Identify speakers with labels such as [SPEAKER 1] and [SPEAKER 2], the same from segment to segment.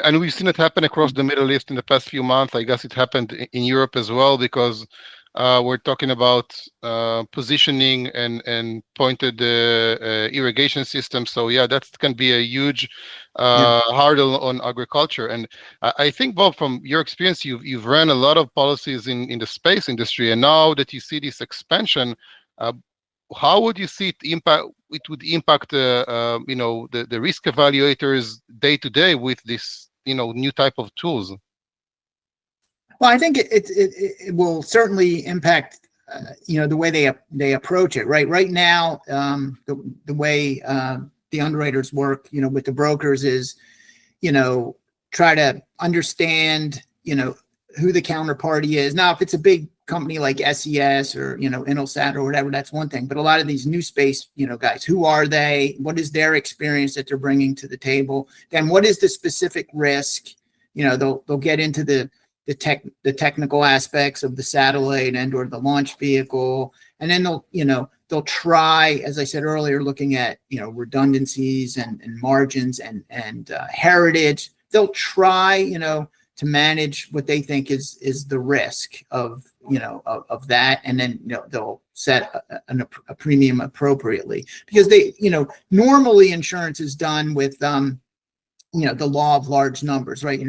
[SPEAKER 1] And we've seen it happen across the Middle East in the past few months. I guess it happened in Europe as well, because we're talking about positioning and pointed irrigation systems. So yeah, that can be a huge
[SPEAKER 2] Yeah.
[SPEAKER 1] hurdle on agriculture. And I think, Bob, from your experience, you've ran a lot of policies in the space industry, and now that you see this expansion, uh, how would you see it would impact the risk evaluators day to day with this new type of tools?
[SPEAKER 2] Well, I think it will certainly impact the way they approach it. Right now, the way the underwriters work, with the brokers is, try to understand, who the counterparty is. Now, if it's a big company like SES or, Intelsat or whatever, that's one thing. But a lot of these new space, guys, who are they? What is their experience that they're bringing to the table? Then what is the specific risk? They'll get into the technical aspects of the satellite and or the launch vehicle. And then they'll try, as I said earlier, looking at, redundancies and margins and heritage. They'll try, to manage what they think is the risk of that, and then they'll set a premium appropriately, because they normally insurance is done with the law of large numbers, right?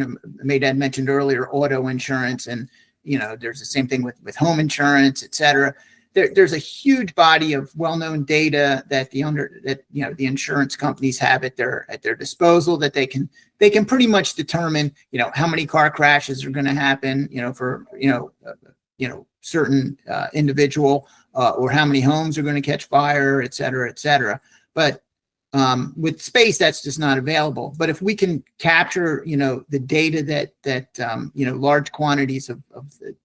[SPEAKER 2] Meidad mentioned earlier auto insurance, and there's the same thing with home insurance, et cetera. There's a huge body of well-known data that the insurance companies have at their disposal, that they can pretty much determine how many car crashes are going to happen for certain individual, or how many homes are going to catch fire, et cetera, et cetera. But with space, that's just not available. But if we can capture, the data that large quantities of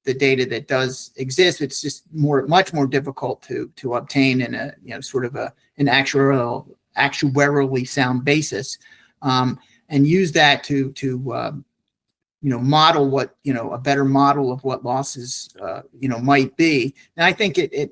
[SPEAKER 2] the data that does exist, it's just much more difficult to obtain in a sort of an actuarially sound basis, and use that to model what a better model of what losses might be. And I think it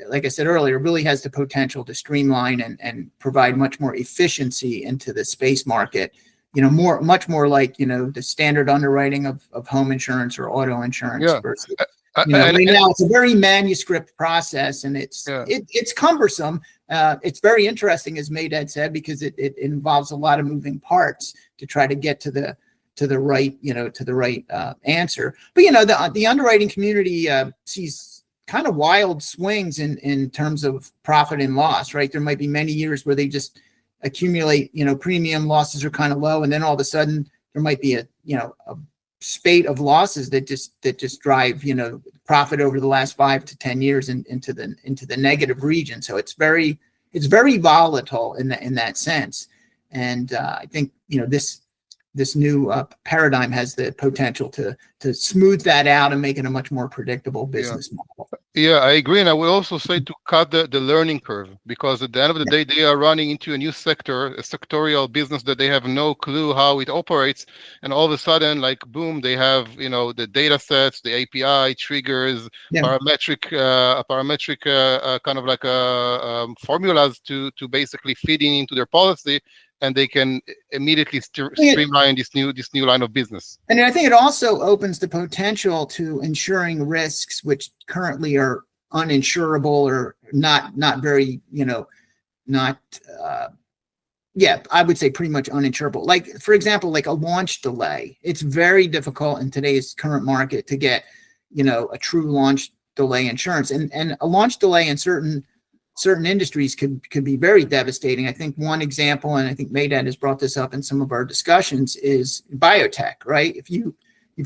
[SPEAKER 2] like I said earlier, really has the potential to streamline and provide much more efficiency into the space market. Much more like the standard underwriting of home insurance or auto insurance,
[SPEAKER 1] Yeah.
[SPEAKER 2] versus right now it's a very manuscript process, and it's cumbersome. It's very interesting, as Meidad said, because it involves a lot of moving parts to try to get to the right answer. But the underwriting community sees kind of wild swings in terms of profit and loss, right? There might be many years where they just accumulate, premium losses are kind of low, and then all of a sudden there might be a spate of losses that just drive profit over the last 5 to 10 years into the negative region. So it's very volatile in that sense. And I think this new paradigm has the potential to smooth that out and make it a much more predictable business model.
[SPEAKER 1] Yeah, I agree. And I will also say to cut the learning curve, because at the end of the day, they are running into a new sector, a sectorial business that they have no clue how it operates. And all of a sudden, like, boom, they have, the data sets, the API triggers, parametric kind of like formulas to basically feeding into their policy, and they can immediately streamline this new line of business.
[SPEAKER 2] And I think it also opens the potential to insuring risks which currently are uninsurable, or not very, I would say pretty much uninsurable. Like, for example, like a launch delay. It's very difficult in today's current market to get, a true launch delay insurance. And a launch delay in certain industries could be very devastating. I think one example, and I think Meidad has brought this up in some of our discussions, is biotech, right? If you've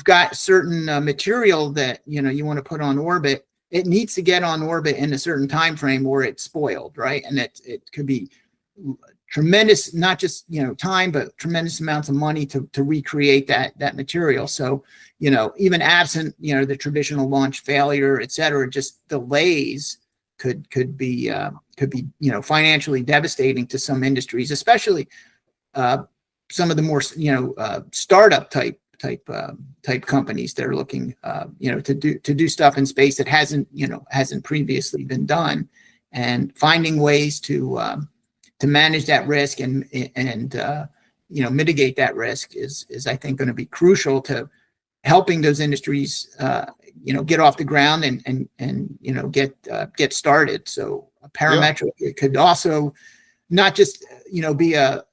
[SPEAKER 2] got certain material that you want to put on orbit, it needs to get on orbit in a certain time frame or it's spoiled, right? And it could be tremendous, not just time, but tremendous amounts of money to recreate that material. So even absent the traditional launch failure, et cetera, just delays could be financially devastating to some industries, especially some of the more startup type companies that are looking to do stuff in space that hasn't previously been done, and finding ways to manage that risk and mitigate that risk is I think going to be crucial to helping those industries, get off the ground and get started. So parametric, it could also not just, be a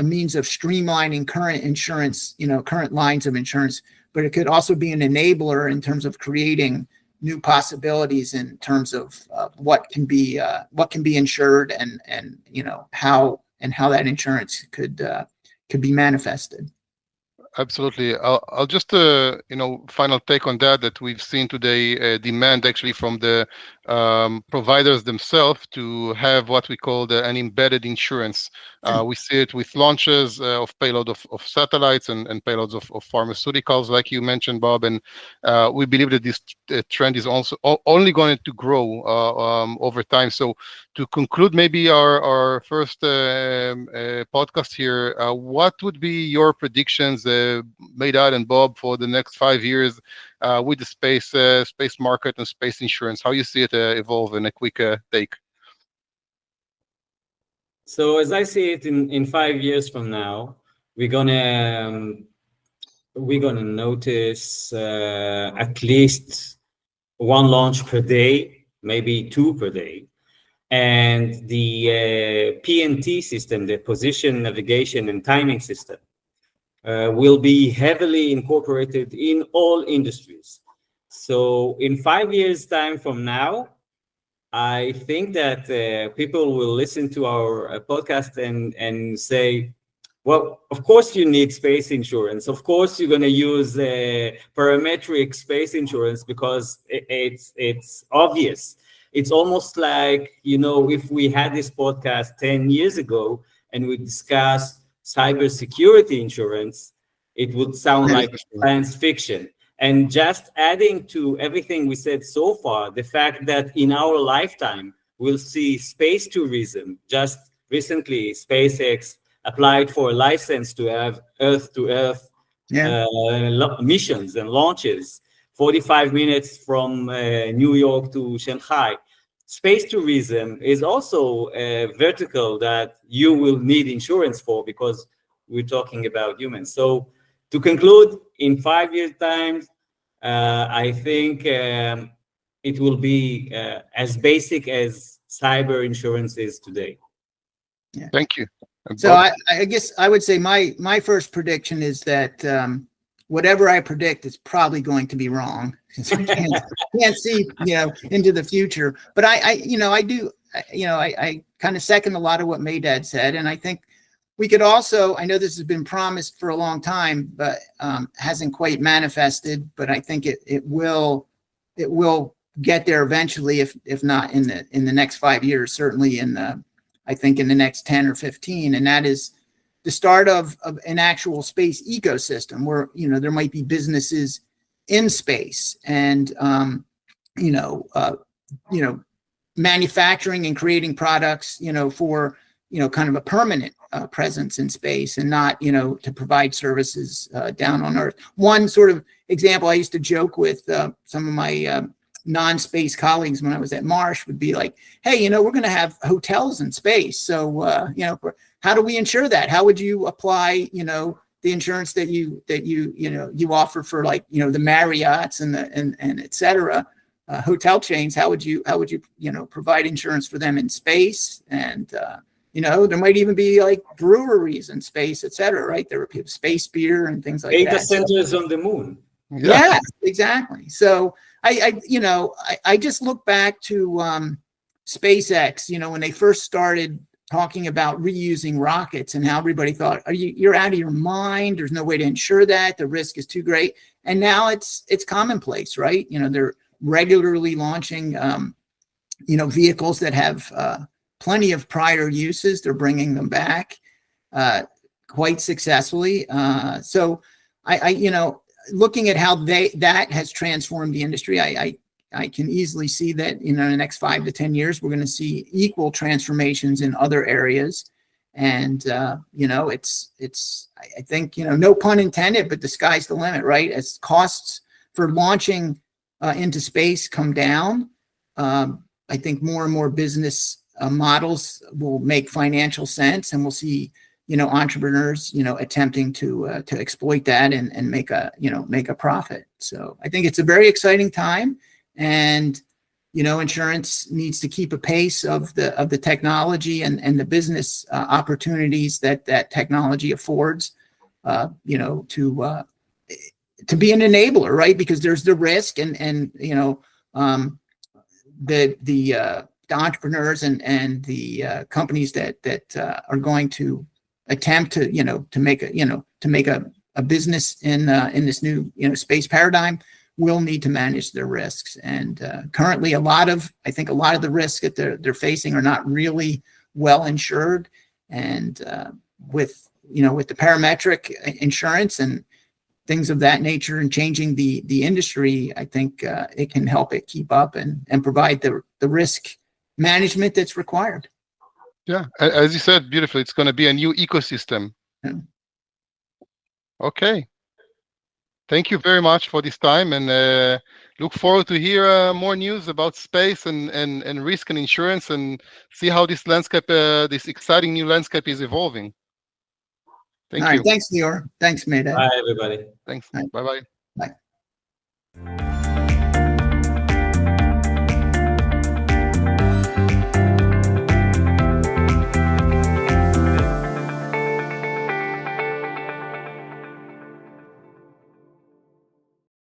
[SPEAKER 2] means of streamlining current insurance, current lines of insurance, but it could also be an enabler in terms of creating new possibilities in terms of what can be insured and how that insurance could be manifested.
[SPEAKER 1] Absolutely. I'll just, final take on that we've seen today demand actually from the providers themselves to have what we call an embedded insurance. We see it with launches of payload of satellites and payloads of pharmaceuticals, like you mentioned, Bob. And we believe that this trend is also only going to grow over time. So to conclude maybe our first podcast here, what would be your predictions, Meidad and Bob, for the next 5 years with the space market and space insurance? How you see it evolve in a quick take?
[SPEAKER 3] So as I see it, in 5 years from now, we're gonna notice at least one launch per day, maybe two per day. And the PNT system, the position, navigation, and timing system, will be heavily incorporated in all industries. So in 5 years' time from now, I think that people will listen to our podcast and say, well, of course you need space insurance. Of course you're going to use parametric space insurance because it's obvious. It's almost like, if we had this podcast 10 years ago and we discussed cybersecurity insurance, it would sound like science fiction. And just adding to everything we said so far, the fact that in our lifetime, we'll see space tourism. Just recently, SpaceX applied for a license to have Earth-to-Earth missions and launches, 45 minutes from New York to Shanghai. Space tourism is also a vertical that you will need insurance for because we're talking about humans. So to conclude, in 5 years' time, I think it will be as basic as cyber insurance is today.
[SPEAKER 2] Yeah.
[SPEAKER 1] Thank you.
[SPEAKER 2] So I guess I would say my first prediction is that whatever I predict is probably going to be wrong. I can't see, into the future. But I kind of second a lot of what Meidad said, and I think we could also, I know this has been promised for a long time, but hasn't quite manifested. But I think it will get there eventually, if not in the next 5 years, certainly I think in the next 10 or 15, and that is the start of an actual space ecosystem where there might be businesses in space and manufacturing and creating products for kind of a permanent presence in space and not to provide services down on Earth. One sort of example I used to joke with some of my non-space colleagues when I was at Marsh would be like, hey, we're going to have hotels in space. So, how do we insure that? How would you apply, the insurance that you offer for like, the Marriotts and et cetera, hotel chains? How would you provide insurance for them in space? And, there might even be like breweries in space, et cetera, right? There are space beer and things like that.
[SPEAKER 3] Data centers on the moon.
[SPEAKER 2] Yeah, exactly. So I just look back to SpaceX, when they first started talking about reusing rockets and how everybody thought, you're out of your mind. There's no way to insure that. The risk is too great. And now it's commonplace, right? They're regularly launching, vehicles that have plenty of prior uses. They're bringing them back quite successfully. So I looking at how that has transformed the industry, I can easily see that in the next 5 to 10 years, we're going to see equal transformations in other areas. And, it's, I think, no pun intended, but the sky's the limit, right? As costs for launching into space come down, I think more and more business models will make financial sense, and we'll see entrepreneurs, attempting to exploit that and make a profit. So I think it's a very exciting time, and insurance needs to keep a pace of the technology and the business opportunities that technology affords. To be an enabler, right? Because there's the risk, and the entrepreneurs and the companies that are going to attempt to make a business in this new space paradigm will need to manage their risks. And currently, I think a lot of the risks that they're facing are not really well insured. And with the parametric insurance and things of that nature and changing the industry, I think it can help it keep up and provide the risk management that's required.
[SPEAKER 1] Yeah, as you said beautifully, it's going to be a new ecosystem.
[SPEAKER 2] Yeah.
[SPEAKER 1] Okay. Thank you very much for this time, and look forward to hear more news about space and risk and insurance, and see how this landscape, this exciting new landscape, is evolving. Thank
[SPEAKER 2] All right.
[SPEAKER 1] you.
[SPEAKER 2] Thanks, Lior. Thanks, Meidad.
[SPEAKER 3] Bye, everybody.
[SPEAKER 1] Thanks.
[SPEAKER 2] All right.
[SPEAKER 1] Bye-bye.
[SPEAKER 2] Bye.